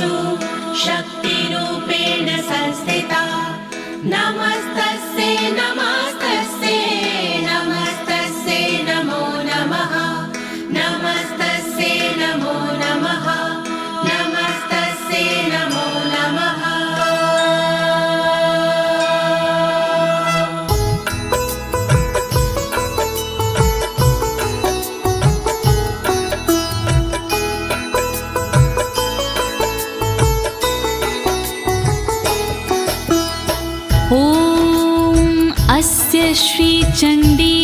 सर्वेषु शक्तिरूपेण संस्थिता। नमस्तस्यै नमस्तस्यै नमस्तस्यै नमो नमः। नमस्तस्यै नमो नमः। नमस्तस्यै नमो नमः। अस्य श्रीचण्डी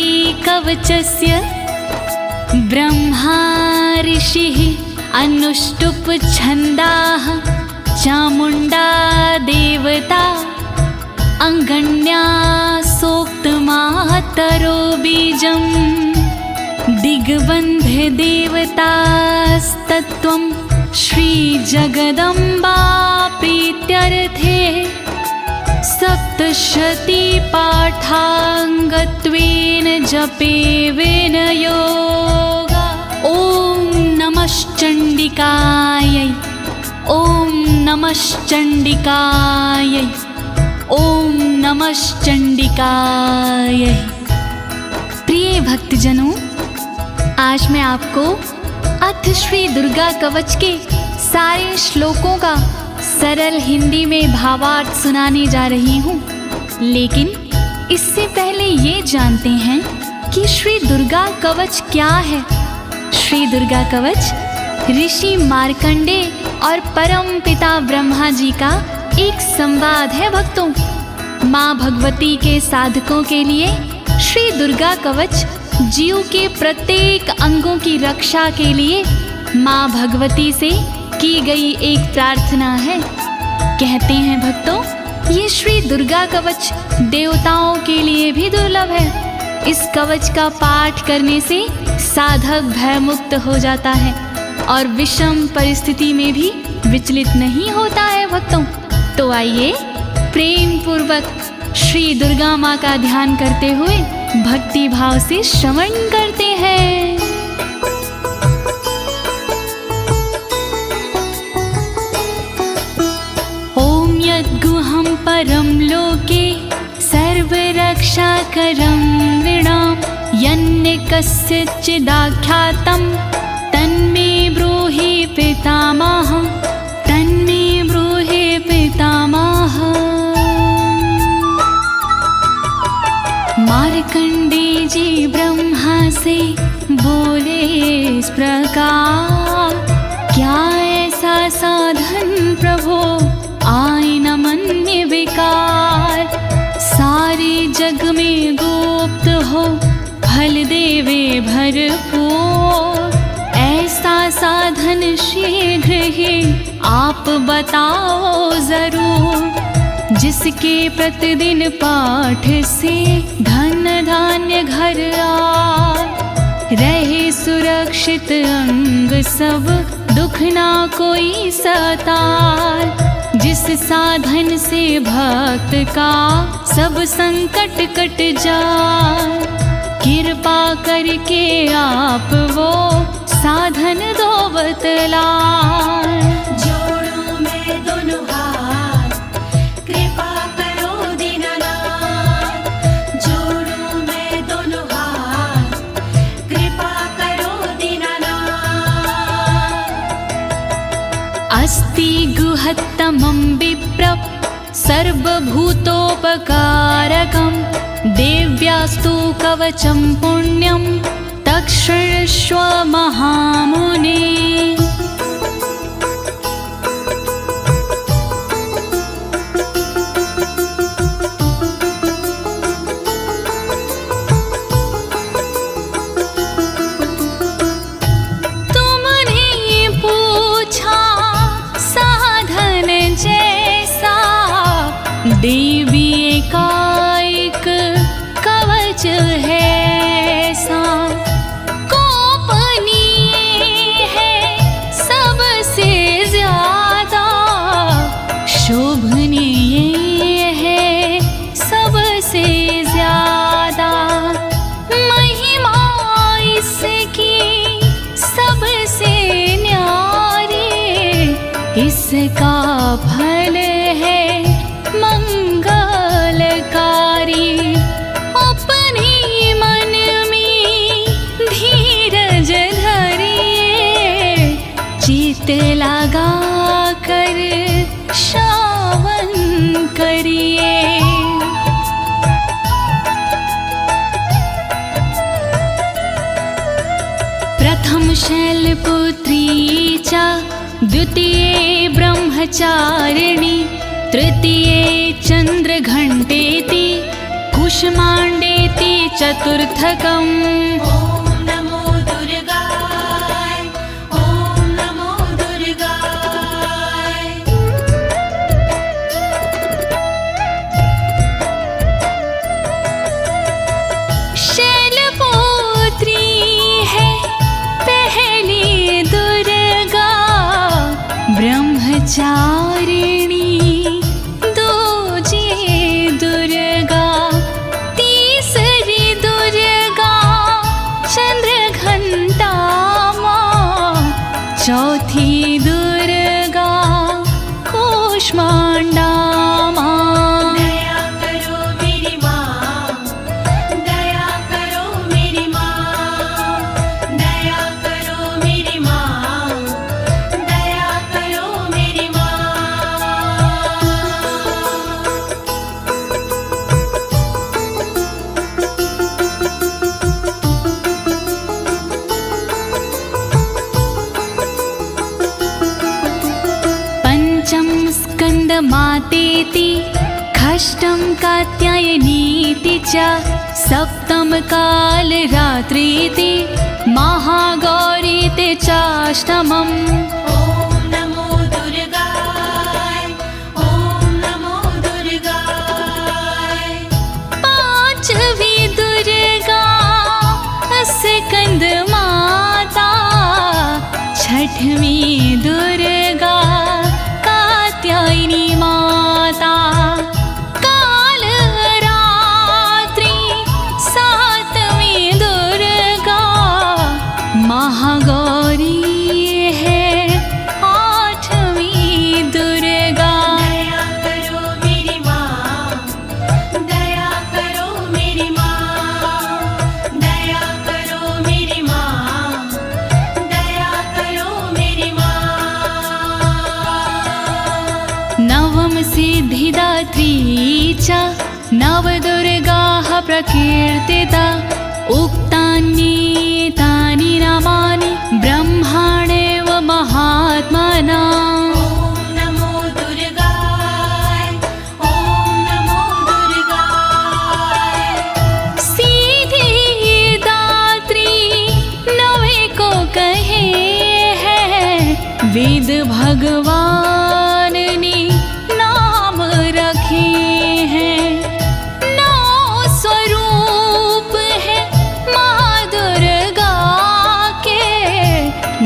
कवचस्य ब्रह्मा ऋषिः अनुष्टुप् छन्दाः चामुण्डा देवता अङ्गण्या सोक्तमातरो बीजं दिग्बन्धे देवतास्तत्त्वं श्रीजगदम्बा प्रीत्यर्थे सप्तशती पाठाङ्गत्वेन जपे विनयोगा। ॐ नमश्चण्डिकायै ॐ नमश्चण्डिकायै ॐ नमश्चण्डिकायै। प्रिय भक्तजनों, आज मैं आपको अथ श्री दुर्गा कवच के सारे श्लोकों का सरल हिंदी में भावार्थ सुनाने जा रही हूँ। लेकिन इससे पहले ये जानते हैं कि श्री दुर्गा कवच क्या है। श्री दुर्गा कवच ऋषि मार्कंडे और परम पिता ब्रह्मा जी का एक संवाद है भक्तों। माँ भगवती के साधकों के लिए श्री दुर्गा कवच जीव के प्रत्येक अंगों की रक्षा के लिए माँ भगवती से की गई एक प्रार्थना है। कहते हैं भक्तों, ये श्री दुर्गा कवच देवताओं के लिए भी दुर्लभ है। इस कवच का पाठ करने से साधक भयमुक्त हो जाता है और विषम परिस्थिति में भी विचलित नहीं होता है भक्तों। तो आइए प्रेम पूर्वक श्री दुर्गा माँ का ध्यान करते हुए भक्ति भाव से श्रवण करते हैं। यद्गुहं परं लोके सर्वरक्षाकरं नृणां यन्ने कस्यचिदाख्यातं तन्मे ब्रूहि पितामह। तन्मे ब्रूहि पितामह। मार्कंडे जी ब्रह्मा से बोले इस प्रकार, क्या ऐसा साधन प्रभो आए न मन्य विकार। सारे जग में गुप्त हो फल देवे भरपूर। ऐसा साधन शीघ्र ही आप बताओ जरूर। जिसके प्रतिदिन पाठ से धन धान्य घर आए, रहे सुरक्षित अंग सब दुख ना कोई सताए। जिस साधन से भक्त का सब संकट कट जाए, कृपा करके आप वो साधन दो बतलाए। जोड़ो मैं दोनों हाथ, कृपा करो दीनानाथ। जोड़ो मैं दोनों हाथ, कृपा करो दीनानाथ। अस्ति गुहत्तमं विप्र सर्वभूतोपकारकं देव्यास्तु कवचं पुण्यं तत्क्षृण्वस्व महामुने। देवी एकाएक कवच है सा, गोपनीय इसका फल है मंगलकारी। अपने मन में धीरज धरिए, चित लगा कर श्रवण करिए। प्रथम शैलपुत्री च द्वितीये ब्रह्मचारिणी, तृतीये चन्द्रघण्टेति, कुष्माण्डेति चतुर्थकम्। ॐ नमो दुर्गाय, ॐ नमो दुर्गाय। शैलपुत्री है पहली दुर्गा, ब्रह्मचारिणी दूजी दुर्गा, तीसरी दुर्गा चंद्रघंटा माँ, चौथी दुर्गा कूष्मांडा माँ। दया करो मेरी माँ, दया करो मेरी माँ, दया करो मेरी माँ, दया करो मेरी माँ। पंचम स्कंद मातेति, षष्ठम कात्यायनीति च, सप्तम काल रात्रीति, महागौरीति चाष्टमम्। ॐ नमो दुर्गाय, ॐ नमो दुर्गाय। पांचवी दुर्गा स्कंद माता, छठवीं दुर्गा कात्यायनी माता, काल रात्रि सातवीं दुर्गा महागौरी है, आठवीं दुर्गा। दया करो मेरी माँ, दया करो मेरी माँ, दया करो मेरी माँ, दया करो मेरी माँ। नवम सिद्धिदात्री च, नवदुर्गाः प्रकीर्तिता, उक्तान्येतानि नामानि ब्रह्माणेव महात्मना। ॐ नमो दुर्गाय, ॐ नमो दुर्गाय। सिद्धिदात्री नवे को कहे हैं, वेद भगवान ने नाम रखे हैं। नौ स्वरूप है माँ दुर्गा के,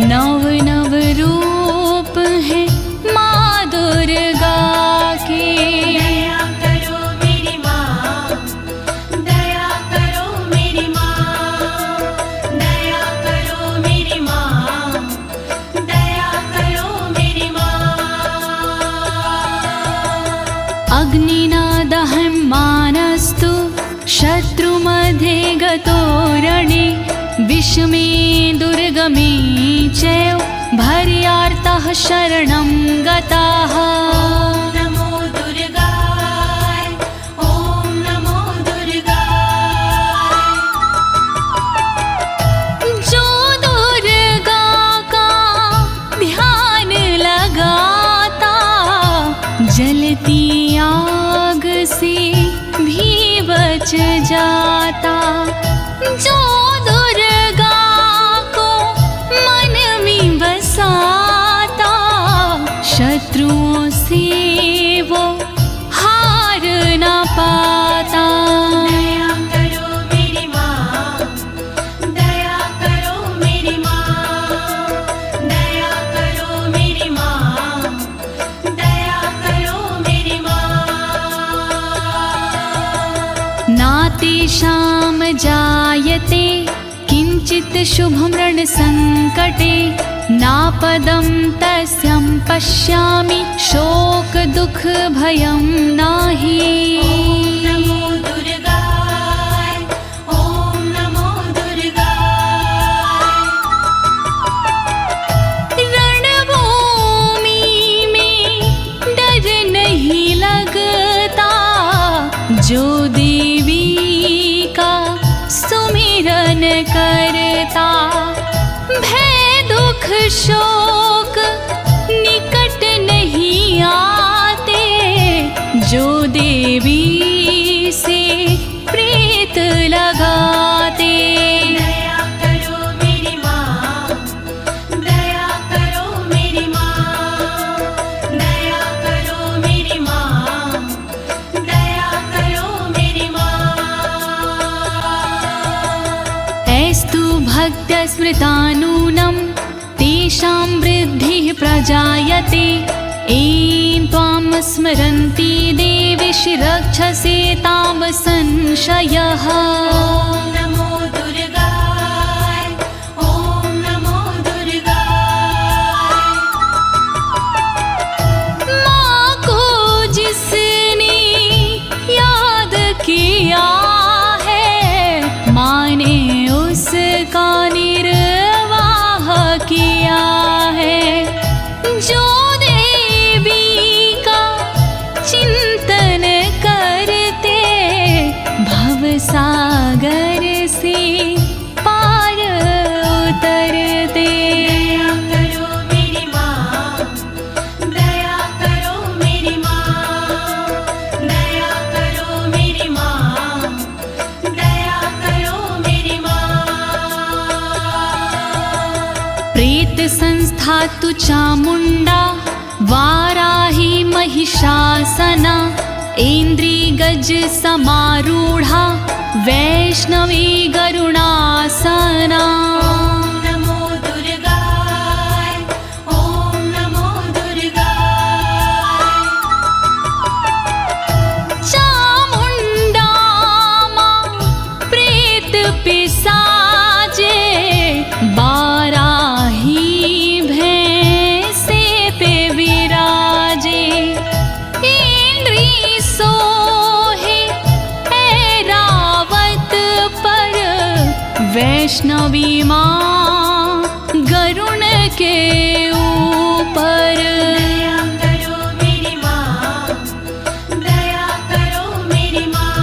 नव नव रूप है माँ दुर्गा के। दया करो मेरी माँ, दया करो मेरी माँ, दया करो मेरी माँ, दया करो मेरी माँ। अग्निना दह्यमानस्तु शत्रुमध्ये गतो रणे, विषमे दुर्गमे चैव भर्यार्ताः शरणं गताः। ॐ नमो दुर्गाय, ॐ नमो दुर्गाय। जो दुर्गा का ध्यान लगाता, जलती आग से भी बच जाता। जो दुर्गा को मन में बसाता, शत्रुओं से वो हार न पाता। दया करो मेरी माँ, दया करो मेरी माँ, दया करो मेरी माँ, दया करो मेरी माँ। नातेषां जायते किञ्चित् शुभं रणसङ्कटे, नापदं तस्यं पश्यामि शोक दुख भयं नाही। नमो दुर्गाय, ओम नमो दुर्गाय। रणभूमि में डर नहीं लगता, जो देवी का सुमिरन करता। भय दुख शोक निकट नहीं आते, जो देवी से प्रीत लगाते। दया करो मेरी माँ, दया करो मेरी माँ, दया करो मेरी माँ, दया करो मेरी माँ। ऐस्तु भक्तस्मृतानूनं तेषां वृद्धिः प्रजायते। ऐं त्वां स्मरन्ति देवीशि रक्षसे तां संशयः। ओम नमो दुर्गाय, ओम नमो दुर्गाय। माँ को जिसने याद किया है, माँ ने उसका निर्वाह किया है। जो देवी का चिंतन करते, भवसागर से पार उतरते। दया करो मेरी माँ, दया करो मेरी माँ, दया करो मेरी माँ, दया करो मेरी माँ। प्रेत संस्था तु चामुंडा, वाराही महिषासना। ऐन्द्री गज समारूढ़ा, वैष्णवी गरुणासना। ओम नमो दुर्गाय, ओम नमो दुर्गाय। चामुंडा माँ प्रेत पिसाजे, बाराही भैंसे पे विराजे। इंद्री सोहे ऐरावत पर, वैष्णवी माँ गरुण के ऊपर। दया करो मेरी माँ, दया करो मेरी माँ,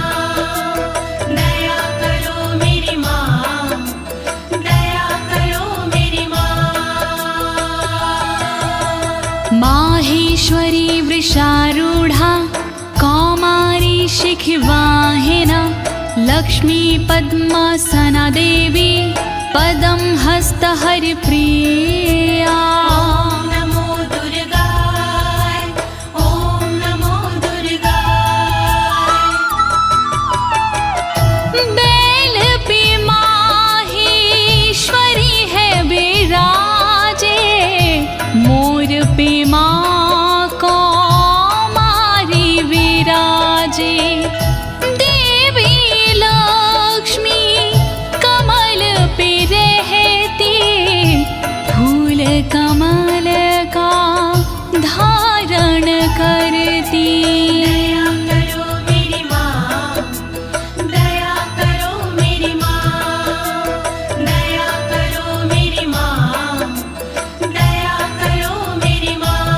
दया करो मेरी माँ, दया करो मेरी माँ। माहेश्वरी वृषारूढ़ा, कौमारी शिखिवाहिना। लक्ष्मी पद्मासना देवी, पदं हस्तहरिप्रिया। ओम नमो दुर्गाय, ओम नमो दुर्गाय। बैल पे माहेश्वरी है विराजे, मोर पे माँ कौमारी विराजे। देवी लक्ष्मी कमल पे रहती, फूल कमल का धारण करती। दया करो मेरी माँ, दया करो मेरी माँ, दया करो मेरी माँ, दया करो मेरी माँ।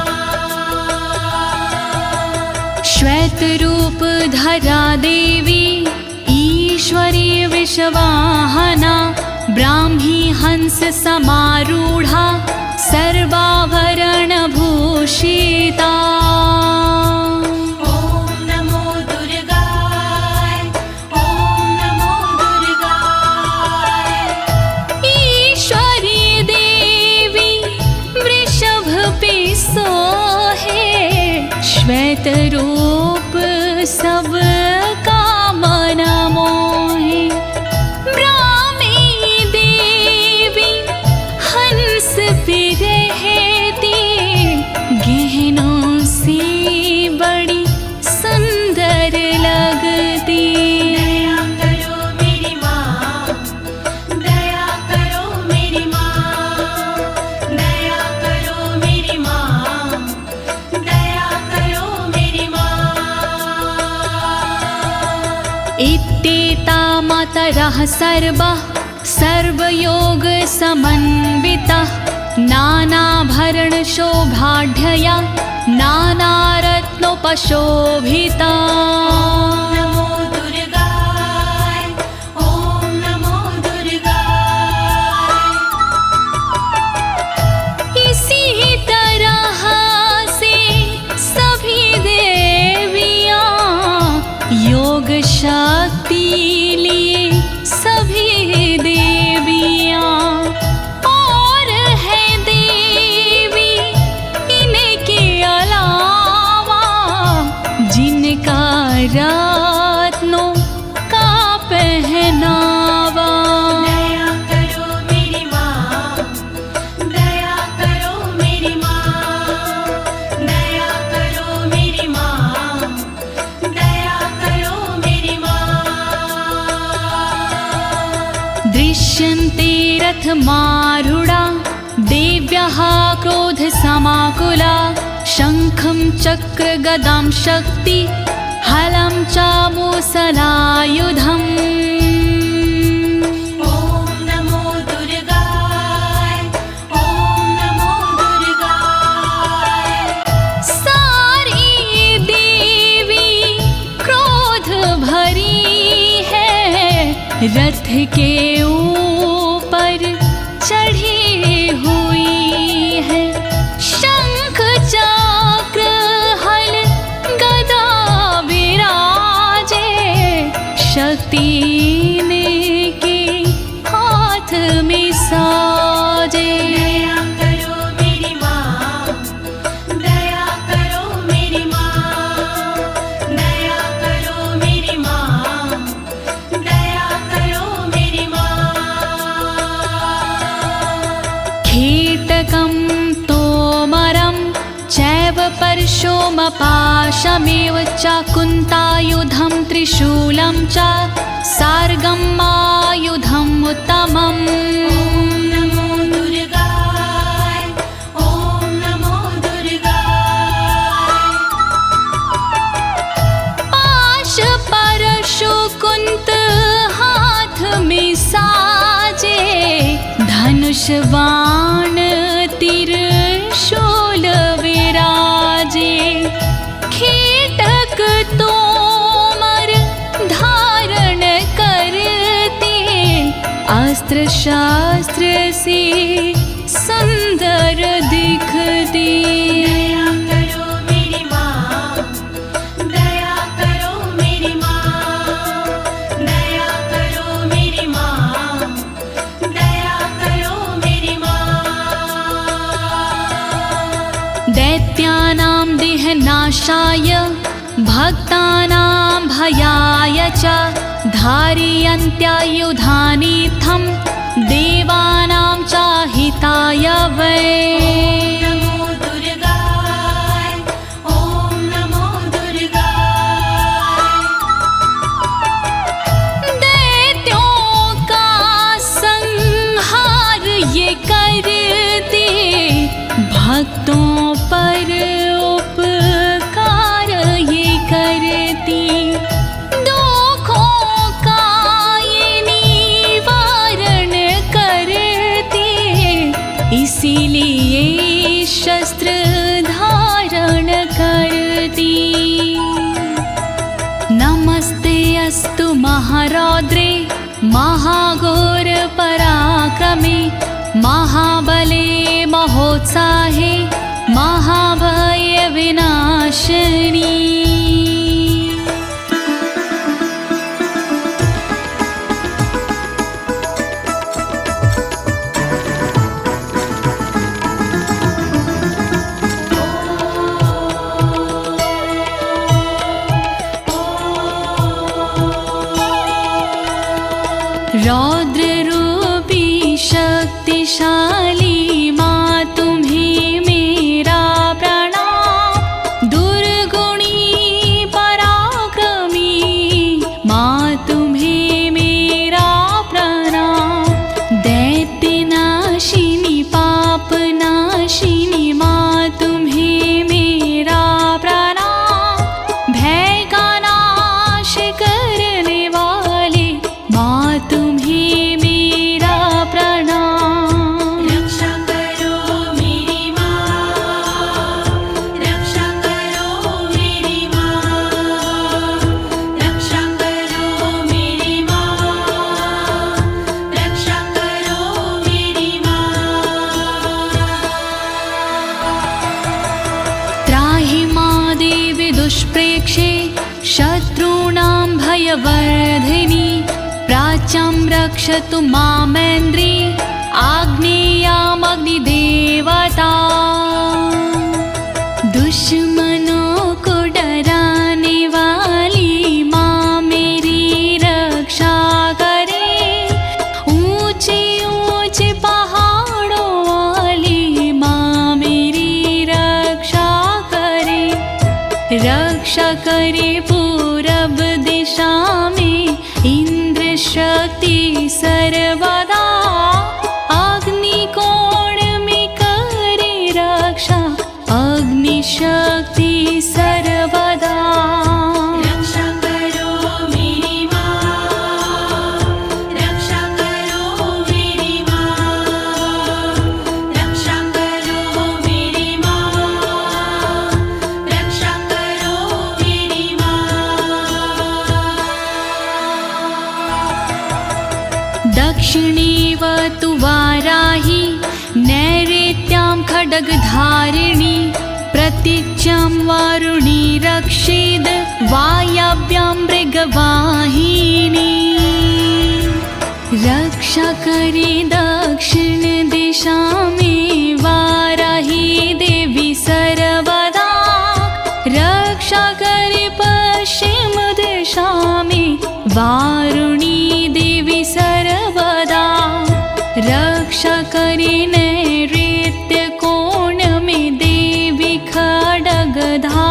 श्वेत रूप धरा देवी, ईश्वरी विश्ववाहना। ब्राह्मी हंस समारूढ़ा, सर्वाभरण भूषिता। ओम नमो दुर्गाय, ओम नमो दुर्गाय। ईश्वरी देवी वृषभ पे सोहे, श्वेत रूप सब का मन मोहे। ब्राह्मी देवी हंस पे रहती, गहनों से बड़ी सुंदर लगती। दया करो मेरी माँ, दया करो मेरी माँ, दया मातरः सर्वः सर्वयोग समन्वितः नानाभरणशोभाढ्यया नानारत्नोपशोभिता। नमो दुर्गाय ॐ नमो दुर्गाय। इसी तरह से सभी देवियां योग शक्ति लिए सभी देवियां और है देवी इनके अलावा जिनका रत्नों का पहनावा। दया करो मेरी माँ, दया करो मेरी माँ, दया करो मेरी माँ, दया करो मेरी माँ। दृश्यन्ते रथमारूढा देव्यः क्रोधसमाकुला शङ्खं चक्रगदां शक्ति हलं च मुसलायुधम्। ॐ नमो दुर्गाय ॐ नमो दुर्गाय। सारी देवी क्रोध भरी है रथ के ऊपर चढ़ी हुई है। शंख चक्र हल गदा विराजे शक्ति इनके हाथ में साजे। दया करो मेरी माँ, दया करो मेरी माँ, दया करो मेरी माँ, दया करो मेरी माँ। कीटकं तोमरं चैव परशुमपाशमेव च कुन्तायुधं त्रिशूलं च सार्गमायुधम् उत्तमम्। नमो दुर्गाय ॐ नमो दुर्गाय। पाश परशु कुंत हाथ में साजे धनुष बाण त्रिशूल विराजे। कीटक तोमर धारण करते अस्त्र शास्त्र से सुंदर दिखते। दया करो मेरी माँ, दया करो मेरी माँ, दया करो मेरी माँ, दया करो मेरी माँ। दैत्यानां देहनाशाय भक्तानां भयाय च धारयन्त्यायुधानीथं देवानां च हिताय वै। नमो दुर्गाय ॐ नमो दुर्गाय। दैत्यों का संहार ये करते भक्तों पर उपकार ये करती। दुखों का ये निवारण करती इसीलिए शस्त्र धारण करती। नमस्ते अस्तु महारौद्रे महाघोर पराक्रमे महाबले महोत्साहे महाभय विनाशिनी। रौद्र रूपी शक्तिशाली माँ तुम्हें मेरा प्रणाम। दुर्गुणी पराक्रमी माँ तुम्हें मेरा प्रणाम। दैत्यनाशिनी पापनाशिनी माँ तुम्हें मेरा प्रणाम। भय का नाश करने वाले माँ रक्षे शत्रूणां भयवर्धिनी प्राच्यां रक्षतु मामेन्द्री आग्नेयामग्निदेवता दुश्मनों को डराने वाली माँ मेरी रक्षा करे ऊंचे ऊंचे पहाड़ों वाली माँ मेरी रक्षा करे पूरब दिशा में इंद्र शक्ति सर्वदा अग्निकोण में करे रक्षा अग्नि शक्ति सर्वदा रक्षा करो मेरी माँ, रक्षा करो मेरी माँ, रक्षा करो मेरी माँ, रक्षा करो मेरी माँ। दक्षिणीवतु वाराही नैऋत्यां खड्गधारिणी प्रतीच्यां वारुणी रक्षेद् वायव्यां मृगवाहिनी रक्षा करे दक्षिण दिशा में वाराही देवी सर्वदा रक्षा करे पश्चिम दिशा में वारुणी देवी सर्वदा रक्षा करे नैऋत्य कोण में देवी खड्गधारिणी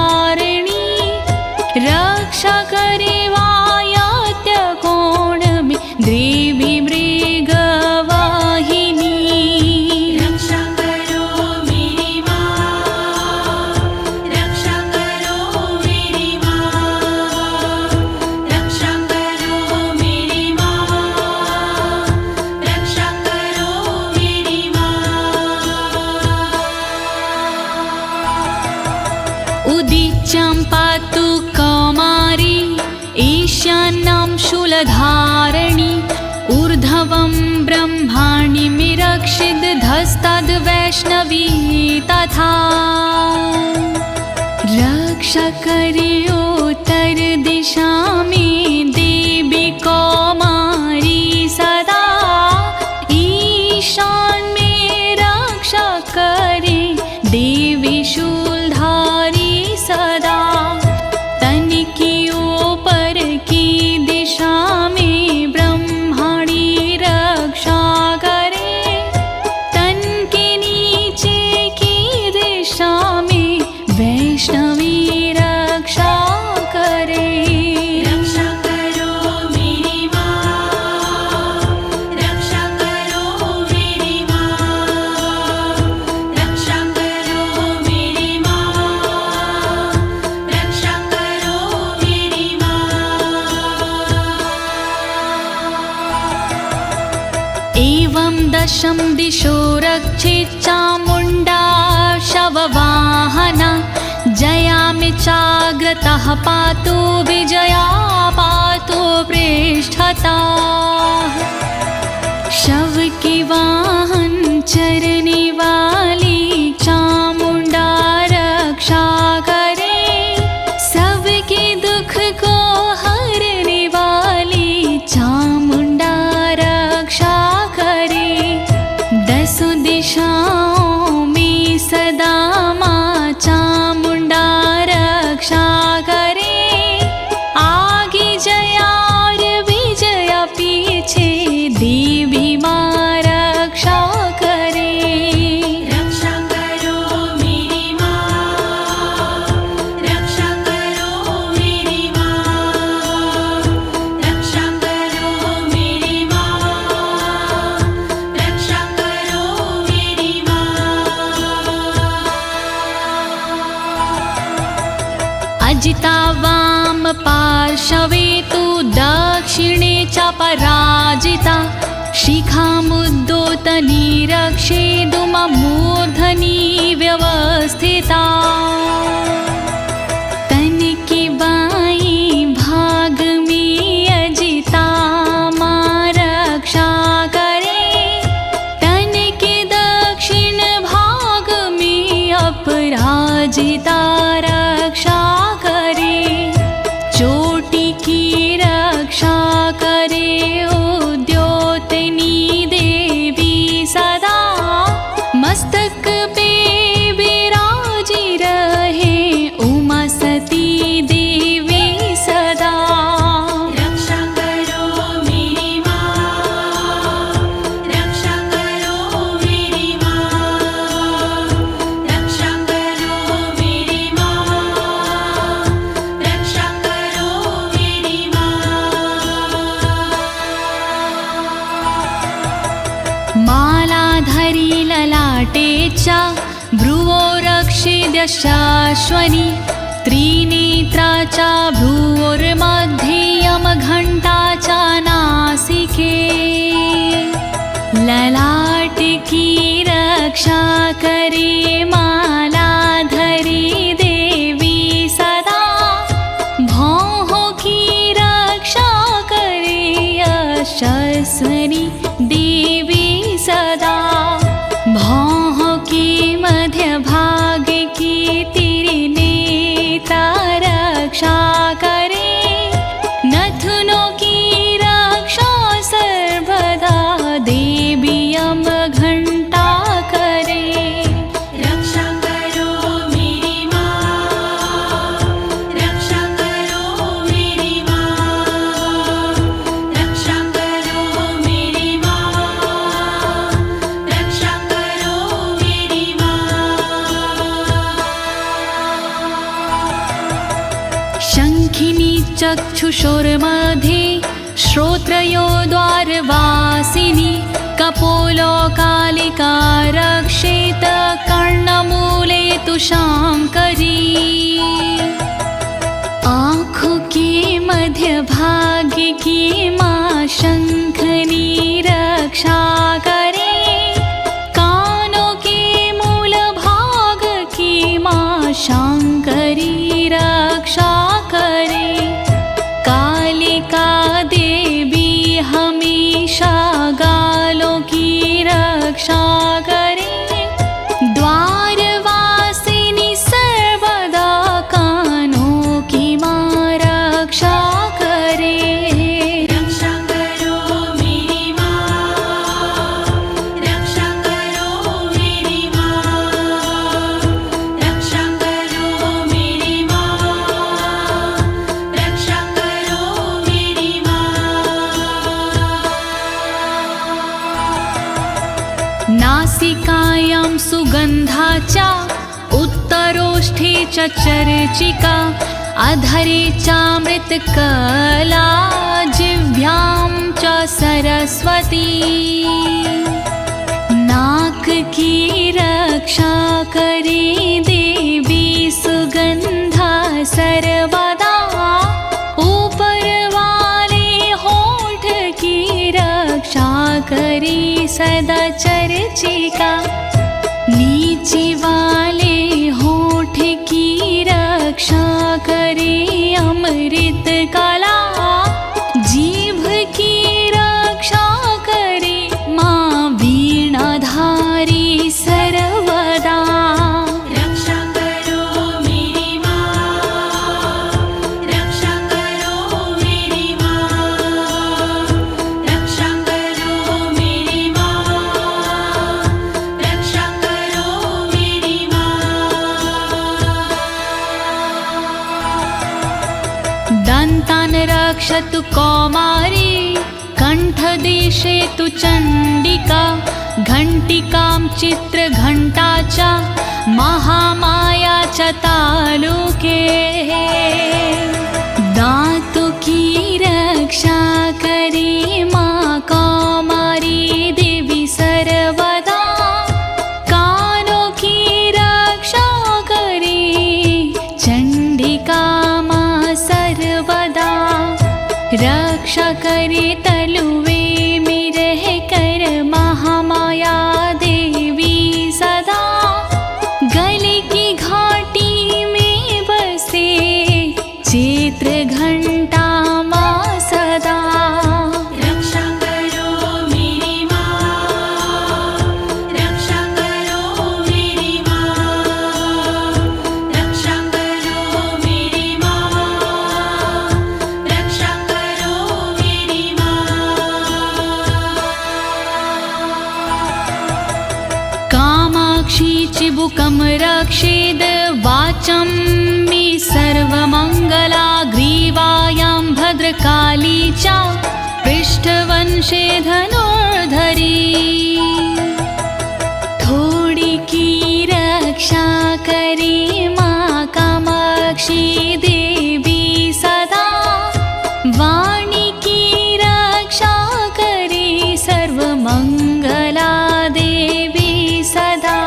रक्षा करे वायव्य कोण में देवी मृगवाहिनी रक्षा करो मेरी माँ, रक्षा करो मेरी माँ, रक्षा करो मेरी माँ, रक्षा करो मेरी माँ। उदीच्यां पातु कौमारी ईशान्यां शूलधारिणी ऊर्ध्वं ब्रह्माणि रक्षिद् धस्ताद् वैष्णवी तथा रक्षा करे उत्तर दिशा में देवी कौमारी सदा ईशान में रक्षा करे देवी शूलधारी सदा तन की ऊपर की दिशा में ब्रह्माणी रक्षा करे तन के नीचे की दिशा में वैष्णवी रक्षा करे रक्षा करो मेरी माँ, रक्षा करो मेरी माँ, रक्षा करो मेरी माँ, रक्षा करो मेरी माँ। एवं दशम दिशो रक्षेत् चामुण्डा शववाहना जयामि चाग्रतः पातु विजया पातु पृष्ठता शव के वाहन चरने वाली चामुण्डा रक्षा करे सबके दुख को हरने वाली चामुण्डा रक्षा करे दसों दिशाओं में सदा माँ चामुण्डा रक्षा करे आगे जया और विजया पीछे देवी माँ रक्षा करे रक्षा करो मेरी माँ, रक्षा करो मेरी माँ, रक्षा करो मेरी माँ, रक्षा करो मेरी माँ। अजिता वाम पार्श्वे तु दक्षिणे च पराजिता शिखामुद्दोतनी रक्षेदुममूर्धनि व्यवस्थिता तन के बाईं भाग में अजिता माँ रक्षा करे तन के दक्षिण भाग में अपराजिता रक्षा करे ललाटेचा भ्रुवो रक्षिद्यशाश्वनी त्रिनेत्राचा भ्रुवोर्मध्ये यमघण्टाचा नासिके ललाट की रक्षा करे मालाधरी देवी सदा भौह की रक्षा करे यशस्विनी देवी सदा भौह की मध्य भाग की त्रिनेत्रा रक्षा करे नथुनों की रक्षा सर्वदा देवी यमघण्टा करे रक्षा करो मेरी माँ रक्षा करो मेरी माँ रक्षा करो मेरी माँ रक्षा करो मेरी माँ शङ्खिनी चक्षुषोर्मध्ये श्रोत्रयो द्वारवासिनी कपोलो कालिका रक्षेत कर्णमूले तु शाङ्करी आँखों के मध्य भाग की माँ शंखनी रक्षा करे कानों के मूल भाग की माँ शांकरी रक्षा करे कालिका देवी हमेशा गालों की रक्षा करे द्वारवासिनी सर्वदा कानों की माँ रक्षा करे रक्षा करो मेरी माँ रक्षा करो मेरी माँ रक्षा करो मेरी माँ रक्षा करो मेरी माँ नासिकायां सुगन्धाचा उत्तरोष्ठे च चर्चिका अधरे चामृतकला जिह्वां च सरस्वती नाक की रक्षा करे देवी सुगंधा सर्वदा ऊपर वाले होठ की रक्षा करे सदा चर्चिका नीचे वाले होठ की रक्षा करे अमृत कला जीभ की रक्षा करे माँ वीणाधारी सर्वदा रक्षा करो मेरी माँ रक्षा करो मेरी माँ रक्षा करो मेरी माँ रक्षा करो मेरी माँ दन्तान् रक्षतु कौमारी कण्ठदेशे तु चण्डिका घण्टिकां चित्रघण्टा च महामाया च तालुके दातु की रक्षा करे माँ कौमारी देवी सर्वदा कानों की रक्षा करे चण्डिका माँ सर्वदा रक्षा करे तलुवे में रह कर महामाया देवी सदा गले की घाटी में बसे चित्र घंटा माँ सदा रक्षा करो मेरी माँ रक्षा करो मेरी माँ रक्षा करो मेरी माँ रक्षा करो मेरी माँ कामाक्षी चिबुकं रक्षेद वाचं मे सर्वमङ्गला ग्रीवायां भद्रकाली च पृष्ठवंशे धनुर्धरी थोड़ी की रक्षा करे माँ कामाक्षी देवी सदा वाणी की रक्षा करे सर्वमंगला देवी सदा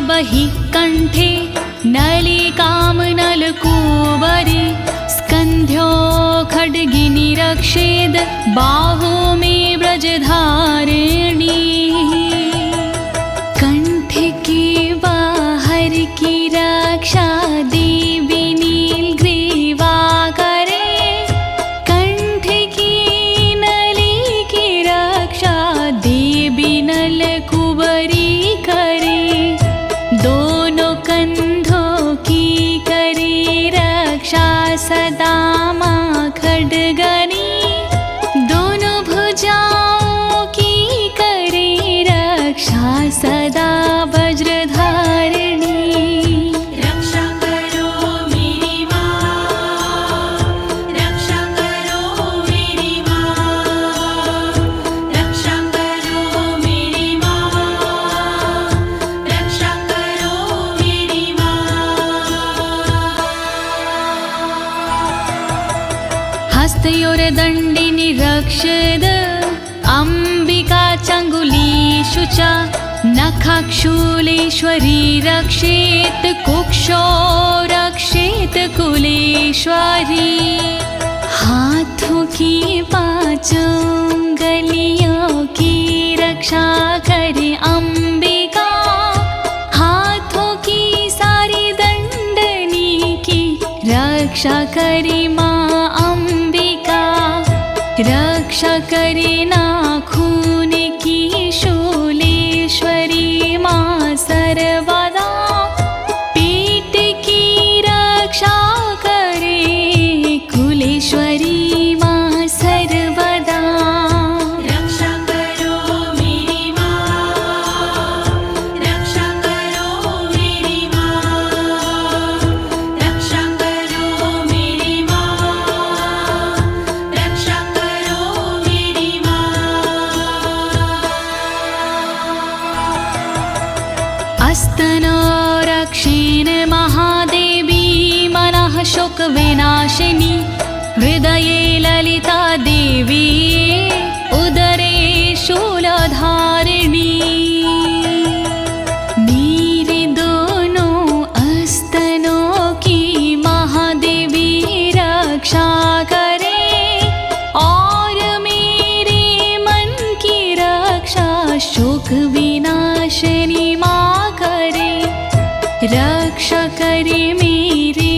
बहि कंठे नलिकां नलकूबरी स्कन्ध्यो खड्गिनी रक्षेद बाहु मे ब्रजधारिणी कंठ के बाहर की रक्षा देवी नीलग्रीवा करे कंठ की नली की रक्षा देवी नलकूबरी करे दोनों कंधों की करे रक्षा सदा माँ खड्गनी दोनों भुजाओं की करे रक्षा सदा वज्रधारिणी रक्षा करो मेरी माँ, रक्षा करो मेरी माँ, रक्षा करो मेरी माँ, रक्षा करो मेरी माँ। हस्तयोर्दण्डिनी रक्षद अम्बिका चङ्गुलीषु च नखाक्षूलेश्वरी रक्षेत कुक्षो रक्षेत कुलेश्वरी हाथों की पांचों उंगलियों की रक्षा करे अम्बिका हाथों की सारी दंडनी की रक्षा करे माँ अम्बिका रक्षा करे नाखून की शूलेश्वरी माँ सर्वदा पेट की रक्षा करे कुलेश्वरी माँ सर्वदा रक्षा करो मेरी माँ, रक्षा करो मेरी माँ, रक्षा करो मेरी माँ, रक्षा करो मेरी माँ। अस्तनो रक्षेण महादेवी मनः शोकविनाशिनी हृदये ललिता देवी उदरे शूलधारिणी मेरे दोनों अस्तनों की महादेवी रक्षा करे और मेरे मन की रक्षा शोक विनाशिनी माँ करे रक्षा करे मेरे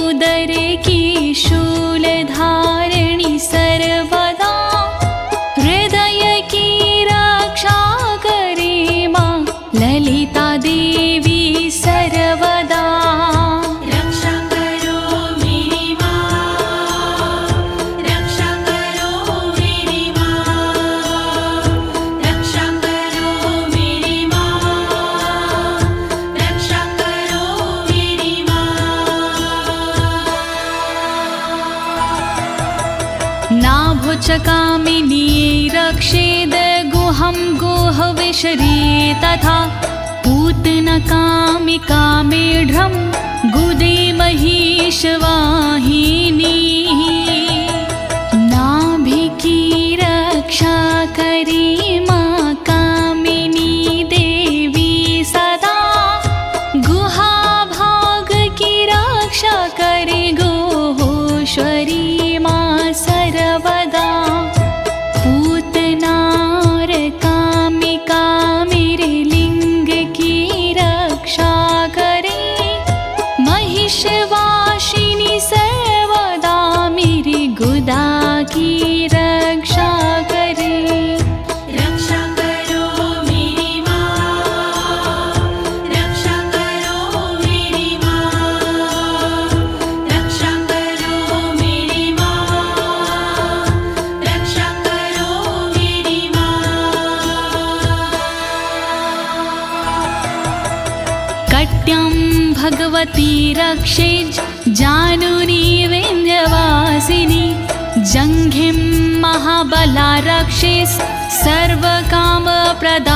उदर की शूलधारिणी सर्वदा हृदय की रक्षा करे माँ ललिता देवी सर्वदा रक्षा करो मेरी माँ, रक्षा करो मेरी माँ, रक्षा करो मेरी माँ, रक्षा करो मेरी माँ। नाभुचकामिनी रक्षेद गुहं गुहविशरी तथा पूतनकामिका मेढ्रं गुदे महिषवाहिनी नाभि की रक्षा करे माँ कामिनी देवी सदा गुहा भाग की रक्षा करे गोश्वरी माँ सर्वदा पूतनार कामिका मेरे लिंग की रक्षा करे महिषवासिनी सर्वदा मेरी गुदा की रक्षा करे रक्षा करो मेरी माँ, रक्षा करो मेरी माँ, रक्षा करो मेरी माँ, रक्षा करो मेरी माँ। कट्यं भगवती रक्षेज जानुनी विन्ध्यवासिनी जङ्घिं महाबला रक्षेस् सर्वकामप्रदायिनी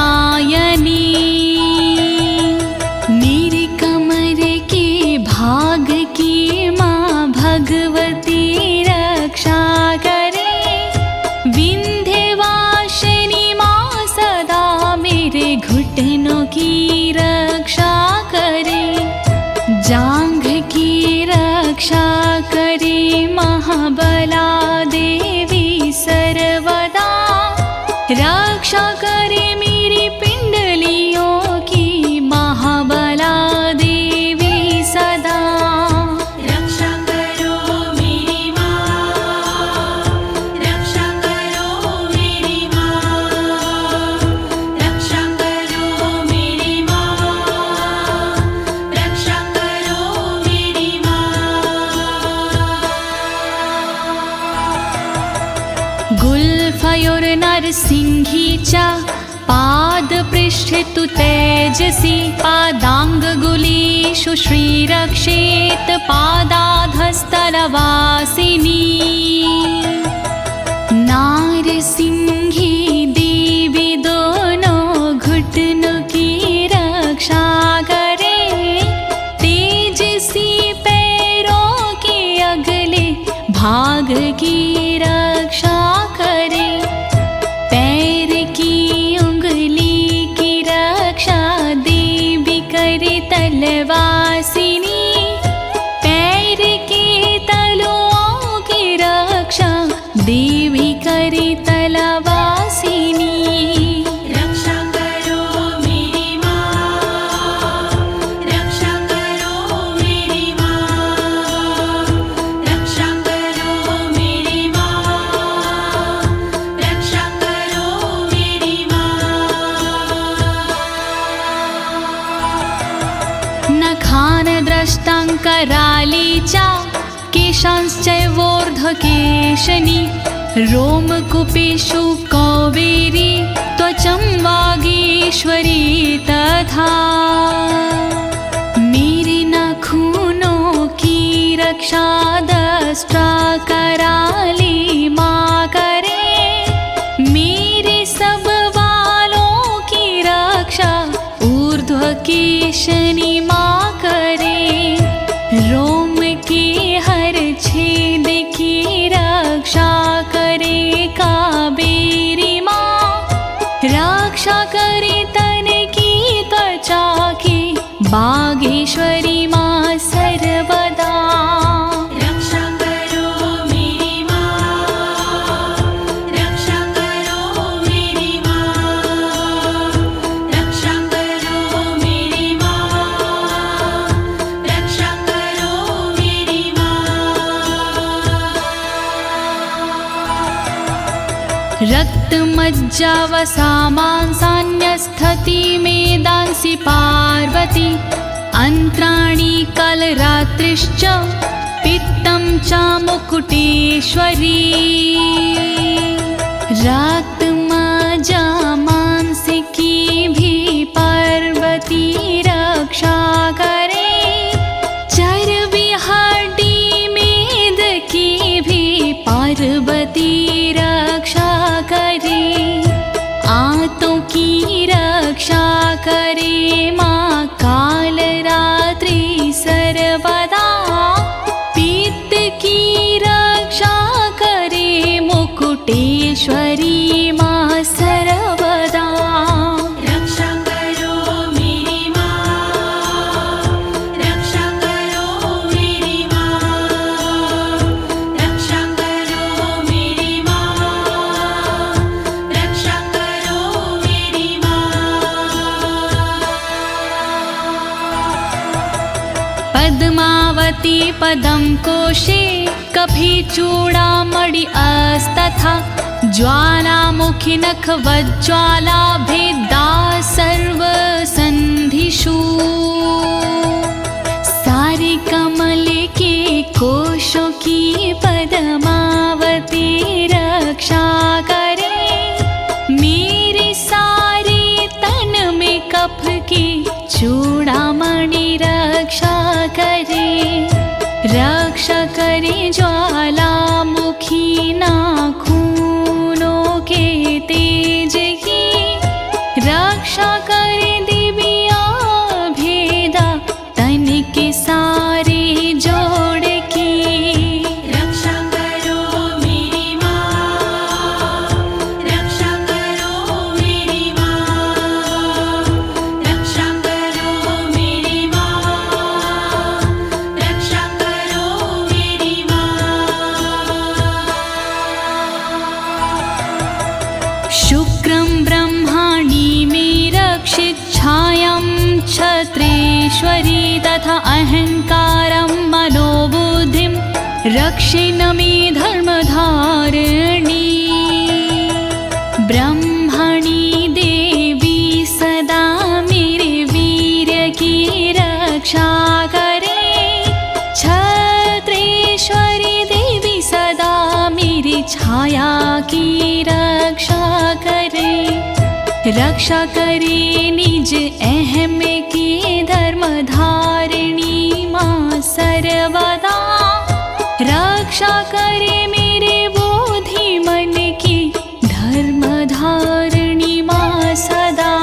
मेरे कमर के भाग की माँ भगवती रक्षा करे विन्ध्यवासिनी माँ सदा मेरे घुटनों की रक्षा महाबला देवी सर्वदा, रक्षा करे मेरी पिंडलियों की महाबला देवी सदा। रक्षा करो मेरी माँ, रक्षा करो मेरी माँ, रक्षा करो मेरी माँ, रक्षा करो मेरी माँ। गुल्फयोर नरसिंहीच्या पादपृष्ठे तु तेजसि, पादाङ्गुलीषु श्रीरक्षेत् पादाधस्तलवासिनी। नारसिंही देवी दोनों घुटनों की रक्षा करे, तेजसी पैरों के अगले भाग की रक्षा करे। पैर की उंगली की रक्षा देवी करे तलवासिनी, पैर के तलुओं की रक्षा देवी करे तलवासिनी। रक्षा करो मेरी माँ, रक्षा करो मेरी माँ, रक्षा करो मेरी माँ, रक्षा करो मेरी माँ। नखानद्रष्टाङ्करालीचा, केशांश्चैवोर्ध्वकेशनी, रोमकूपेषु कौबेरी, त्वचं वागीश्वरी तथा। मेरे नाखूनों की रक्षा दष्टा कराली माँ करे, मेरे सब बालों की रक्षा ऊर्ध्वकेशनी माँ करे। रोम के हर छेद की रक्षा करे काबेरी माँ, रक्षा करे तन की त्वचा की बागेश्वरी माँ सर्वदा। रक्षा करो मेरी माँ, रक्षा करो मेरी माँ, रक्षा करो मेरी माँ, रक्षा करो मेरी माँ। रक्तमज्जावसा मांसान्यस्थति मेदांसि पार्वती, अन्त्राणि कलरात्रिश्च पित्तं च मुकुटेश्वरी। रक्तमज्जा मांसिकी भी पार्वती रक्षा करे, चर्बी हड्डी मेद की भी पार्वती रक्षा करे। आंतों की रक्षा करे माँ कालरात्रि सर्वदा, पित्त की रक्षा करे मुकुटेश्वरी माँ सर्वदा। रक्षा करो मेरी माँ, रक्षा करो मेरी माँ, रक्षा करो मेरी माँ, रक्षा करो मेरी माँ। पद्मावती पदं कोशे, कफीचूडामणि अस्तथा, ज्वालामुखी नखवज्ज्वाला भेदा सर्वसन्धिषु। सारे कमल के कोशों की पद्मावती रक्षा करे, मेरे सारे तन में कफ की चूड़ामणि रक्षा करे। रक्षा करे ज्वालामुखी नाखूनों के तेज की, रक्षा करे दिव्या भेदा तन के सारे जोड़ की। रक्षा करो मेरी माँ, रक्षा करो मेरी माँ, रक्षा करो मेरी माँ, रक्षा करो मेरी माँ। क्षत्रेश्वरी तथा अहंकारं मनोबुद्धिं रक्षिणमि धर्मधारिणी ब्रह्मणि देवी सदा मेरे वीर्य की रक्षा करे। क्षत्रेश्वरी देवी सदा मेरी छाया की रक्षा करे। रक्षा करे निज अहम की धर्मधारिणी माँ सर्वदा। रक्षा करे मेरे बोधि मन की धर्मधारिणी माँ सदा।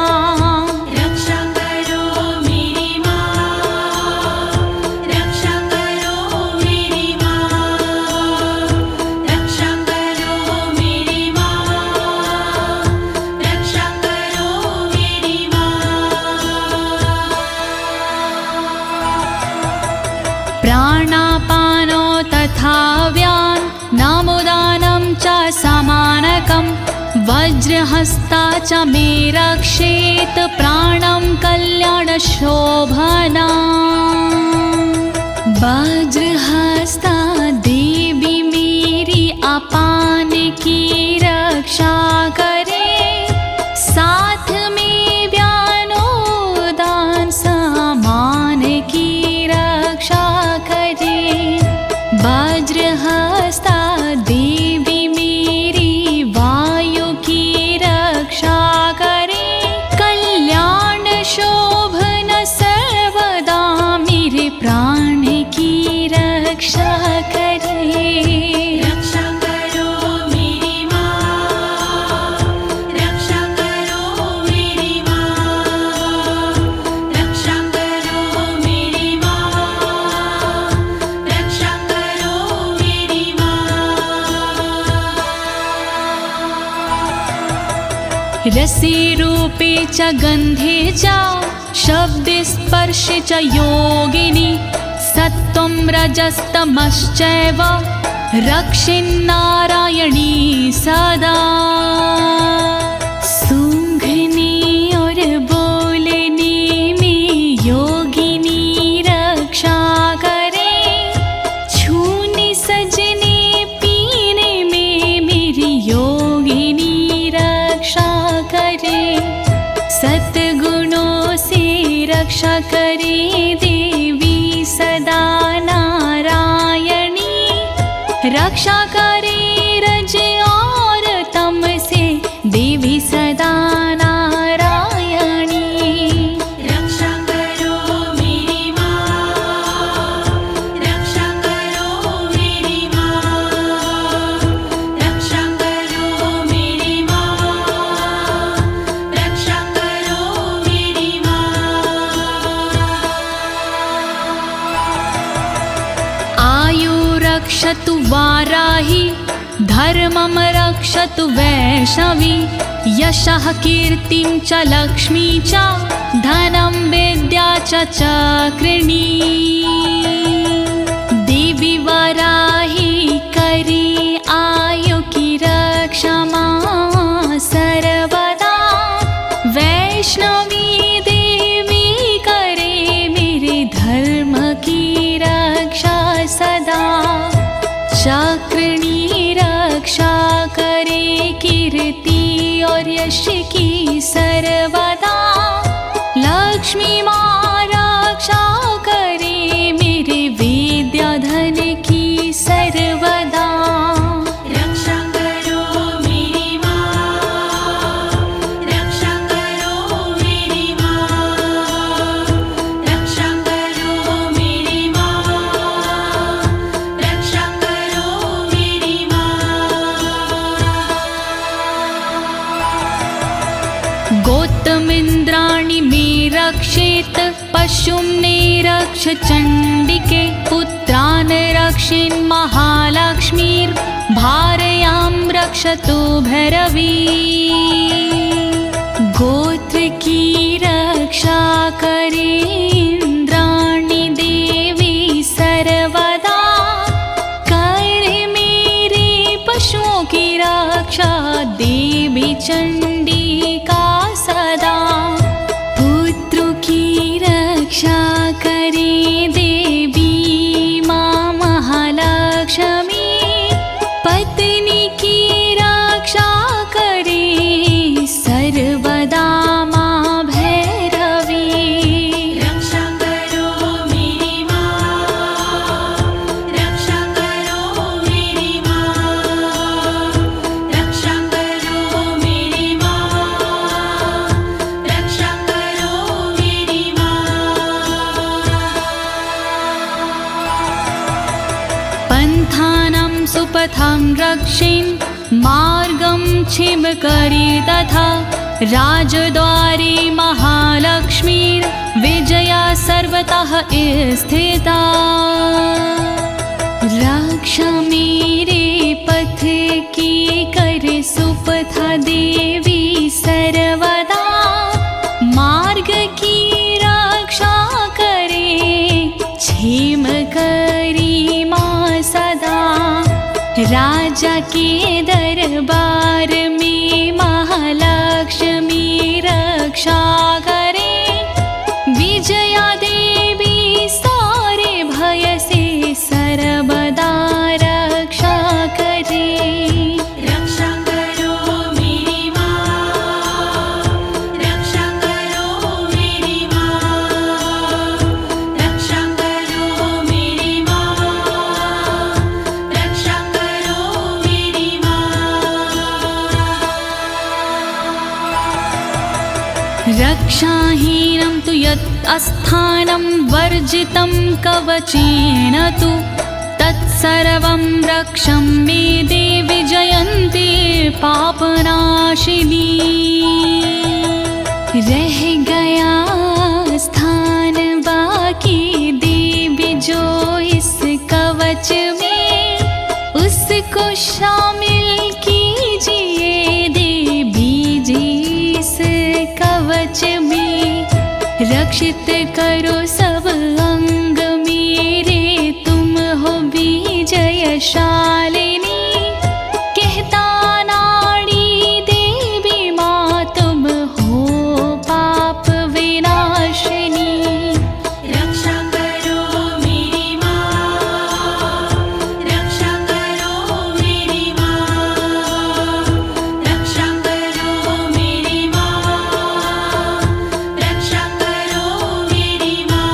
रक्षा करो मेरी माँ, रक्षा करो मेरी माँ, रक्षा करो मेरी माँ, रक्षा करो मेरी माँ। प्राणापानो तथा व्यान नामोदानं च समानकं वज्रहस्ता च मे रक्षेत प्राणं कल्याणशोभना। वज्रहस्ता देवी मेरी अपान की रक्षा करे। साथ में व्यानोदान समान की रक्षा करे। वज्रहस्ता देवी मेरी वायु की रक्षा करे। कल्याण शोभन सर्वदा मेरे प्राण की रक्षा करे। रक्षा करो मेरी माँ, रक्षा करो मेरी माँ, रक्षा करो मेरी माँ, रक्षा करो मेरी माँ। रसे रूपे च गन्धे च शब्दे स्पर्शे च योगिनी सत्त्वं रजस्तमश्चैव रक्षिन्नारायणी सदा। सूंघने और बोलने में योगिनी रक्षा करे। छूने सजने पीने में मेरी योगिनी रक्षा करे। सद्गुणों से रक्षा करे देवी सदा नारायणी। रक्षा करे रज और तम से देवी सदा नारायणी। रक्षा करो मेरी माँ, रक्षा करो मेरी माँ, रक्षा करो मेरी माँ, रक्षा करो मेरी माँ। आयु रक्षतु वाराही धर्मं रक्षतु वैष्णवी। यशः कीर्तिं च लक्ष्मी च धनं विद्या च चक्रिणी। देवी वाराही करे आयु की रक्षा माँ सर्वदा। वैष्णवी देवी करे मेरे धर्म की रक्षा सदा। चक्रिणी रक्षा करे कीर्ति और यश की सर्वदा। लक्ष्मी माँ रक्षा करे मेरे विद्या धन की सर्वदा। रक्षा करो मेरी माँ, रक्षा करो मेरी माँ, रक्षा करो मेरी माँ, रक्षा करो मेरी माँ। गोत्तमिन्द्राणि मे रक्षेत पशुं निरक्ष चण्डिके। पुत्रान् रक्षेन् महालक्ष्मीर्भार्यां रक्षतु भैरवी। गोत्र की रक्षा करे इंद्राणी देवी सर्वदा। करे मेरे पशुओं की रक्षा देवी चंडिका सदा। पुत्रों की सुपथं रक्षेन् मार्गं छिमकरी तथा राजद्वारे महालक्ष्मीर्विजया सर्वतः स्थिता। रक्षा मेरे पथ की कर सुपथा देवी सर्वदा, मार्ग की रक्षा करे क्षेम करी माँ सदा। राजा के दरबार में महालक्ष्मी रक्षा करे, विजया देवी सारे भय से सर्वदा रक्षा करे। रक्षा करो मेरी माँ, रक्षा करो मेरी माँ, रक्षा करो मेरी माँ, रक्षा करो मेरी माँ। रक्षाहीनं तु यत् अस्थानं वर्जितं कवचेन तु, तत्सर्वं रक्षं मे देवि जयन्ती पापनाशिनी। रह गया स्थान बाकी देवी जो इस कवच में, उसको शामिल कीजिए देवी जी इस कवच में। रक्षित करो सब अंग मेरे, तुम हो विजयशालिनी। कहता नाड़ी देवी माँ तुम हो पाप विनाशिनी। रक्षा करो मेरी माँ, रक्षा करो मेरी माँ, रक्षा करो मेरी माँ, रक्षा करो मेरी माँ।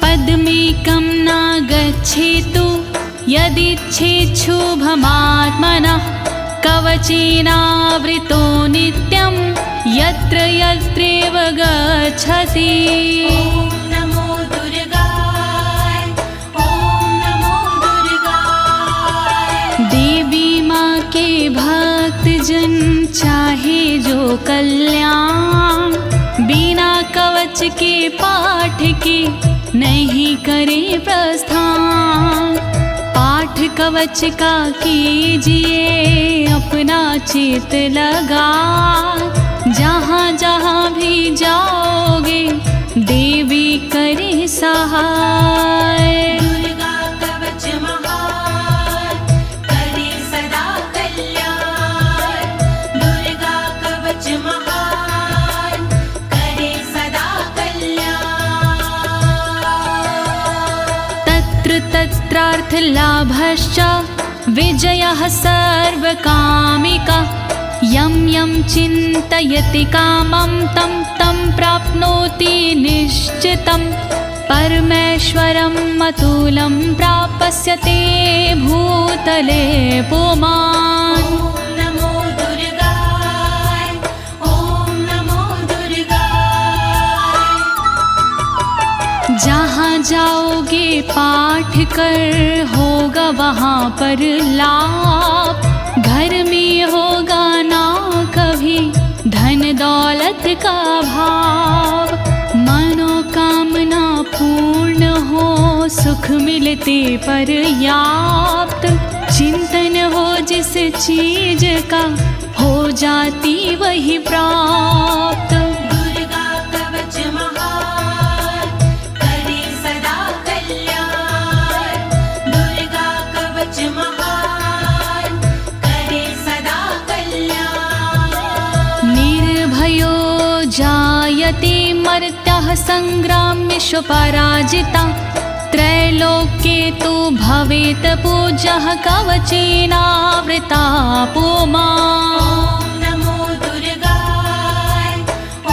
पद्मेकं न गच्छेतु यदिच्छेच्छुभमात्मनः, कवचेनावृतो नित्यं यत्र यत्रैव गच्छति। ॐ नमो दुर्गाय, ॐ नमो दुर्गाय। देवी माँ के भक्त जन चाहे जो कल्याण, बिना कवच के पाठ के नहीं करे प्रस्थान। पाठ कवच का कीजिए अपना चित लगा, जहाँ जहाँ भी जाओगे देवी करे सहाय। दुर्गा कवच महान, करे सदा कल्याण। दुर्गा कवच महान, करे सदा कल्याण। तत्र तत्रार्थलाभश्च विजयः सर्वकामिका। यं यं चिन्तयति कामं तं तं प्राप्नोति निश्चितं। परमेश्वरं अतुलं प्राप्स्यते भूतले पुमान्। ॐ नमो दुर्गाय, ॐ नमो दुर्गाय। जहाँ जाओगे पाठ कर होगा वहाँ पर लाभ। घर में होगा ना कभी धन दौलत का भाव। मनोकामना पूर्ण हो सुख मिलते पर्याप्त। चिंतन हो जिस चीज का हो जाती वही प्राप्त। दुर्गा कवच महान, करे सदा कल्याण। दुर्गा कवच महान, करे सदा कल्याण। निर्भयो जायते मर्त्यः संग्राम्येषु पराजिता। त्रैलोक्ये तु भवेत् पूज्यः कवचेनावृता पुमान्। ॐ नमो दुर्गाय, ॐ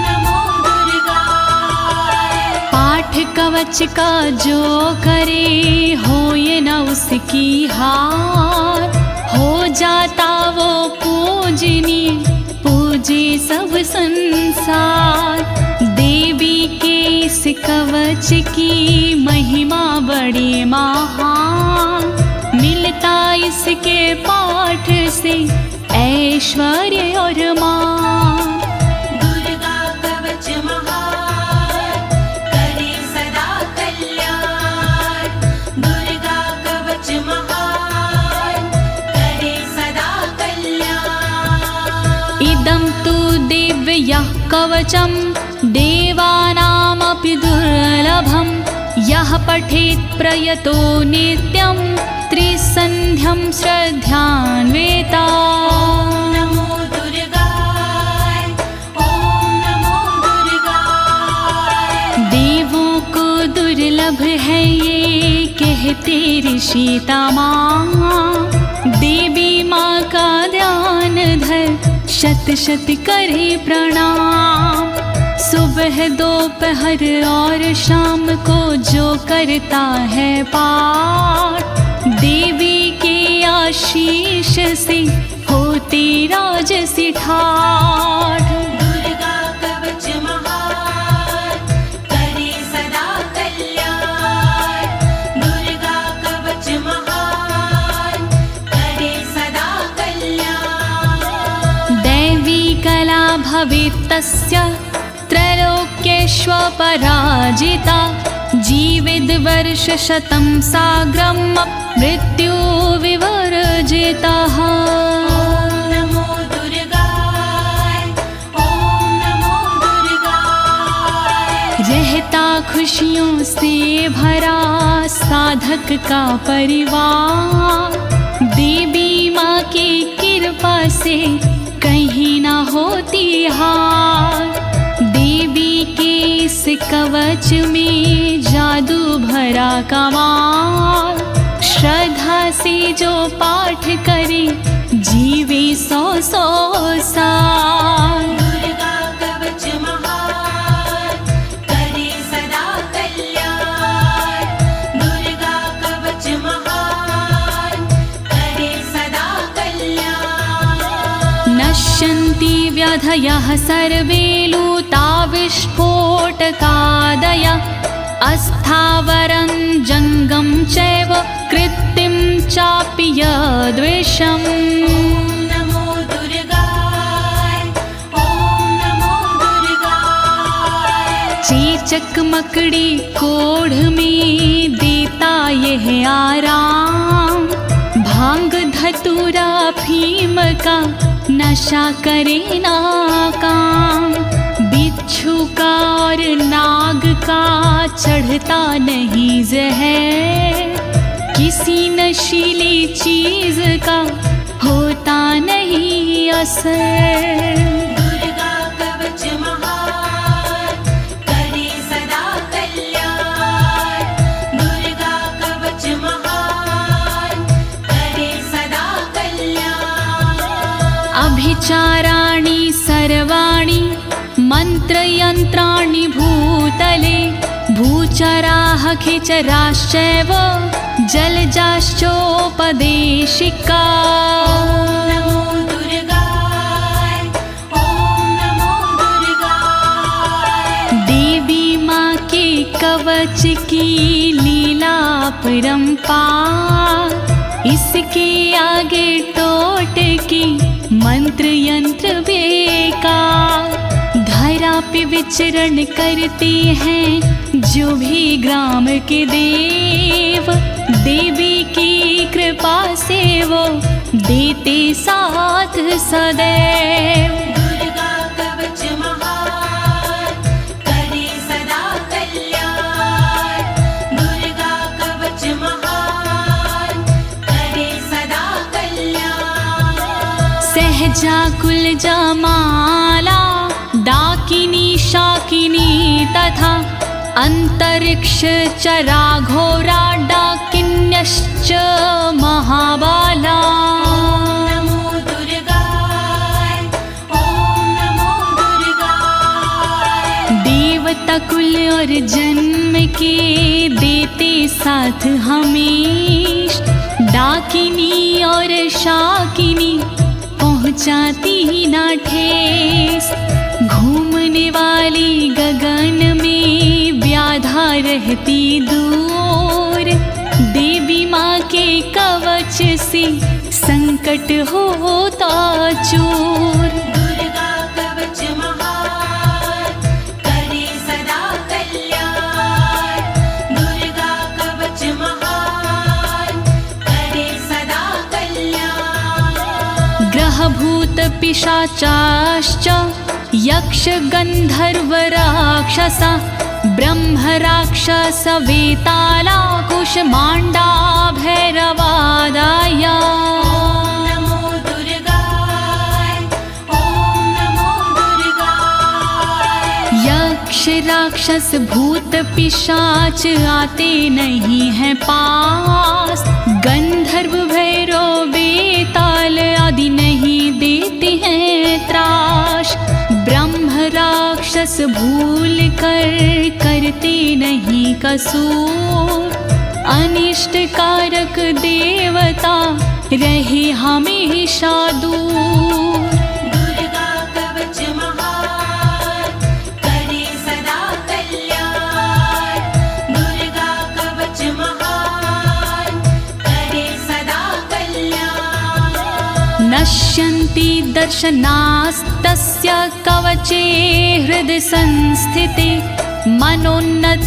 नमो दुर्गाय। पाठ कवच का जो करे हो संसार। देवी के इस कवच की महिमा बड़ी महान, मिलता इसके पाठ से ऐश्वर्य और मान। दुर्गा कवच महान, करे सदा कल्याण। दुर्गा कवच महान, करे सदा कल्याण। इदं तु दिव्यः कवचं देवानामपि दुर्लभं। यः पठेत् प्रयतो नित्यं त्रिसन्ध्यं श्रद्धान्विता। नमो दुर्गाय, ओम नमो दुर्गाय। देवों को दुर्लभ है ये कहते ऋषि तमाम। देवी माँ का ध्यान धर शत शत करे प्रणाम। सुबह दोपहर और शाम को जो करता है पाठ, देवी के आशीष से होती राजसी ठाठ। दुर्गा कवच महान, करे सदा कल्याण। दुर्गा कवच महान, करे सदा कल्याण। दैवी कला भवेत् तस्य त्रैलोक्येष्वपराजिता। जीवेद् वर्षशतं साग्रं मृत्यु विवर्जितः। ॐ नमो दुर्गाय, ॐ नमो दुर्गाय। रहता खुशियों से भरा साधक का परिवार। देवी माँ की कृपा से कहीं ना होती हार। देवी के इस कवच में जादू भरा कमाल। श्रद्धा से जो पाठ करे जीवे 100 साल। दुर्गा कवच महान, करे सदा कल्याण। दुर्गा कवच महान, करे सदा कल्याण। नश्यन्ति व्याधयः सर्वे लूता विस्फोटकादय। अस्थावरं जङ्गं चैव कृत्तिं चापि यद्विषम्। ॐ नमो दुर्गाय, ॐ नमो दुर्गाय। चेचक मकड़ी कोढ़ में देता यह आराम। भांग धतूरा भीम का नशा करे ना काम। बिच्छू का और नाग का चढ़ता नहीं जहर। किसी नशीली चीज का होता नहीं असर। दुर्गा कवच महान, करे सदा कल्याण। दुर्गा कवच महान, करे सदा कल्याण। अभिचाराणि सर्वाणि मंत्रयंत्राणि भूतले। भूचराः खिचराश्चैव जलजाश्चोपदेशिका। नमो दुर्गाय, ॐ नमो दुर्गाय। देवी माँ के कवच की लीला परंपार। इसके आगे टोटकी मंत्र यंत्र बेकार। धरा पे विचरण करते हैं जो भी ग्राम के देव। देवी की कृपा से वो देते साथ सदैव। दुर्गा कवच महान, करे सदा कल्याण। दुर्गा कवच महान, करे सदा कल्याण। सहजाकुल जमाला डाकिनी शाकिनी तथा अंतरिक्ष चरा घोरा डाकिन्यश्च महाबाला। नमो दुर्गाय, ॐ नमो दुर्गाय। देवता कुल और जन्म के देते साथ हमेश। डाकिनी और शाकिनी पहुँचाती ना ठेस। घूमने वाली गगन में व्याधा रहती दूर, देवी माँ के कवच से संकट होता चूर। दुर्गा कवच महान करे सदा कल्याण, दुर्गा कवच महान करे सदा कल्याण। ग्रह भूत पिशाचाश्च यक्ष गंधर्व राक्षसा, ब्रह्म राक्षस वेताला कुष्मांडा भैरवादाय। ओम नमो दुर्गाय, ओम नमो दुर्गाय। यक्ष राक्षस भूत पिशाच आते नहीं हैं पास, गंधर्व भैरव बेताल आदि नहीं देते हैं त्रास। ब्रह्म राक्षस भूल कर करते नहीं कसूर, अनिष्ट कारक देवता रहे हमेशा दूर। दुर्गा कवच महान करे सदा कल्याण, दुर्गा कवच महान करे सदा कल्याण। नश्यन्ति दर्शनास्तस्य कवचे हृदि संस्थिते, मनोन्नतिर्भवेद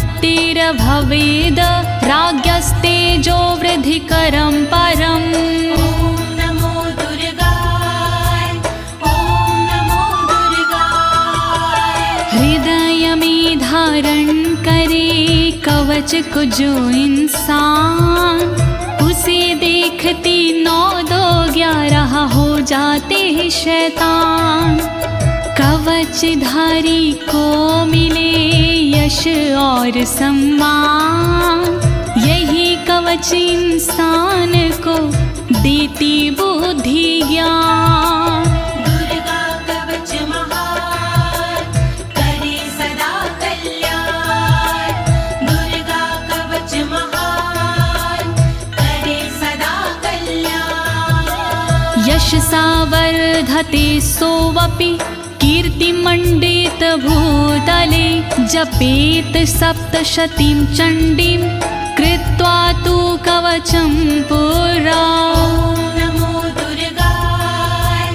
राज्ञस्तेजो वृद्धिकरं परम्। ओम नमो दुर्गाय, ओम नमो दुर्गाय। हृदय में धारण करे कवच को जो इंसान, उसे देखती 9 2 11 हो जाते हैं शैतान। कवचधारी को मिले यश और सम्मान, यही कवच इंसान को देती बुद्धि ज्ञान। दुर्गा कवच महान करे सदा कल्याण, दुर्गा कवच महान करे सदा कल्याण। यशसा वर्धते सोऽपि कीर्तिमण्डित भूतले, जपेत सप्तशतीं चण्डीं कृत्वा तु कवचं पुरा। ओम नमो दुर्गाय,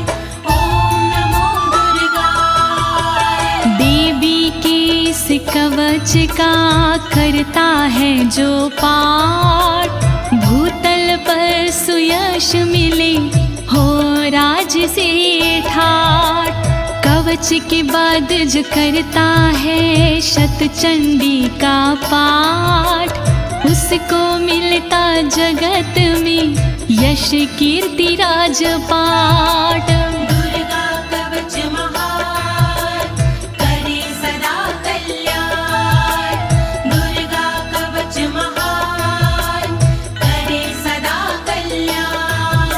ओम नमो दुर्गाय। देवी के इस कवच का करता है जो पाठ, भूतल पर सुयश मिले हो राज से ठाठ। कवच के बाद जो करता है शतचंडी का पाठ, उसको मिलता जगत में यश कीर्ति राजपाट। दुर्गा कवच महान करे सदा कल्याण, दुर्गा कवच महान करे सदा कल्याण।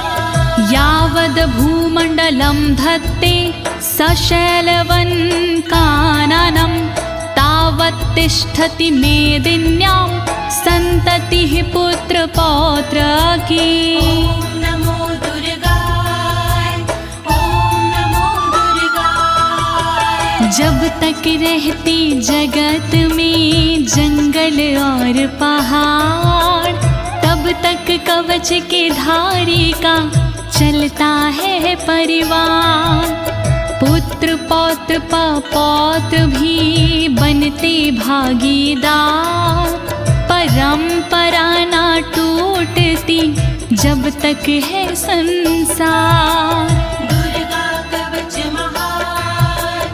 यावद् भूमण्डलं धत्ते सशैलवन् काननं, तावत् तिष्ठति मेदिन्यां सन्ततिः पुत्र पौत्र की। ओम नमो दुर्गाय, ओम नमो दुर्गाय। जब तक रहती जगत में जंगल और पहाड़, तब तक कवच के धारी का चलता है परिवार। पुत्र पौत्र पौत्र भी बनते भागीदार, परंपरा ना टूटती जब तक है संसार। दुर्गा कवच महान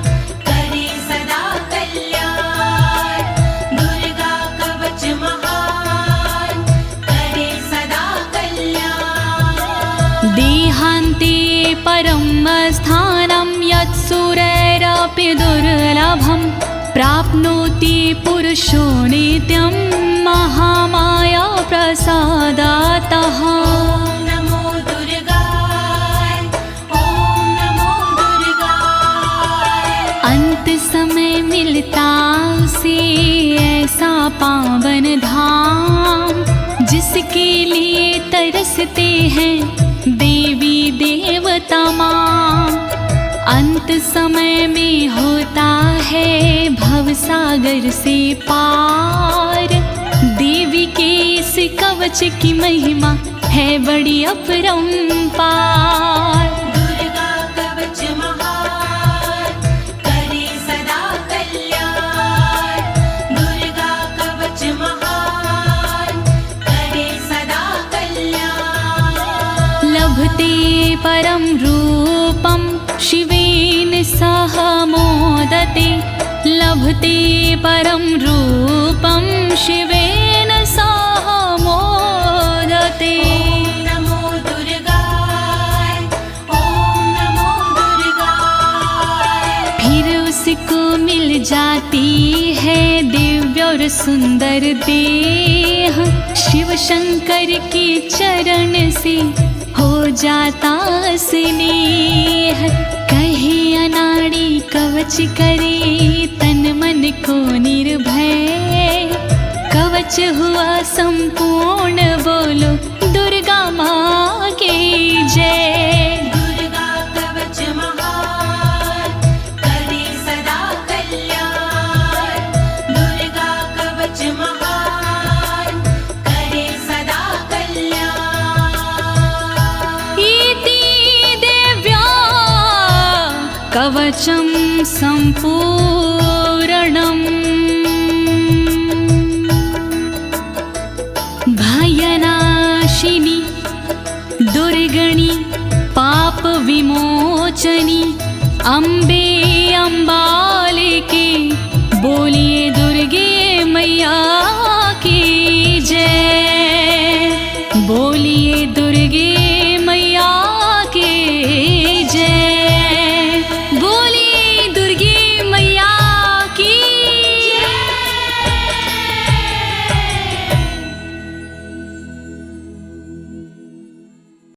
करे सदा कल्याण, दुर्गा कवच महान करे सदा कल्याण। देहान्ते परं स्थानं यत्सुरैरपि दुर्लभं, प्राप्नोति पुरुषो नित्यं महामाया प्रसादातः। ओम नमो दुर्गाय, ओम नमो दुर्गाय। अंत समय मिलता उसे ऐसा पावन धाम, जिसके लिए तरसते हैं देवी देवता माँ। अंत समय में होता है भवसागर से पार। देवी के इस कवच की महिमा है बड़ी अपरंपार। दुर्गा कवच महान करे सदा कल्याण। दुर्गा कवच महान करे सदा कल्याण। लभते परम रूपम शिवेन सह मोदते। लभते परम रूपम शिवेन सह मोदते। नमो दुर्गाय ओम नमो दुर्गाय। फिर उसको मिल जाती है दिव्य और सुंदर देह। शिव शंकर के चरण से हो जाता स्नेह। कहे अनाड़ी कवच करे तन मन को निर्भय। कवच हुआ संपूर्ण बोलो दुर्गा माँ की जय। दुर्गा कवच महान करे सदा कल्याण। दुर्गा कवच महान करे सदा कल्याण। इति देव्या कवचं सम्पूर्णम्। भयनाशिनी दुर्गणि पाप विमोचनी अम्बे अम्बालिके। बोलिए दुर्गे मैया की जय। बोलिए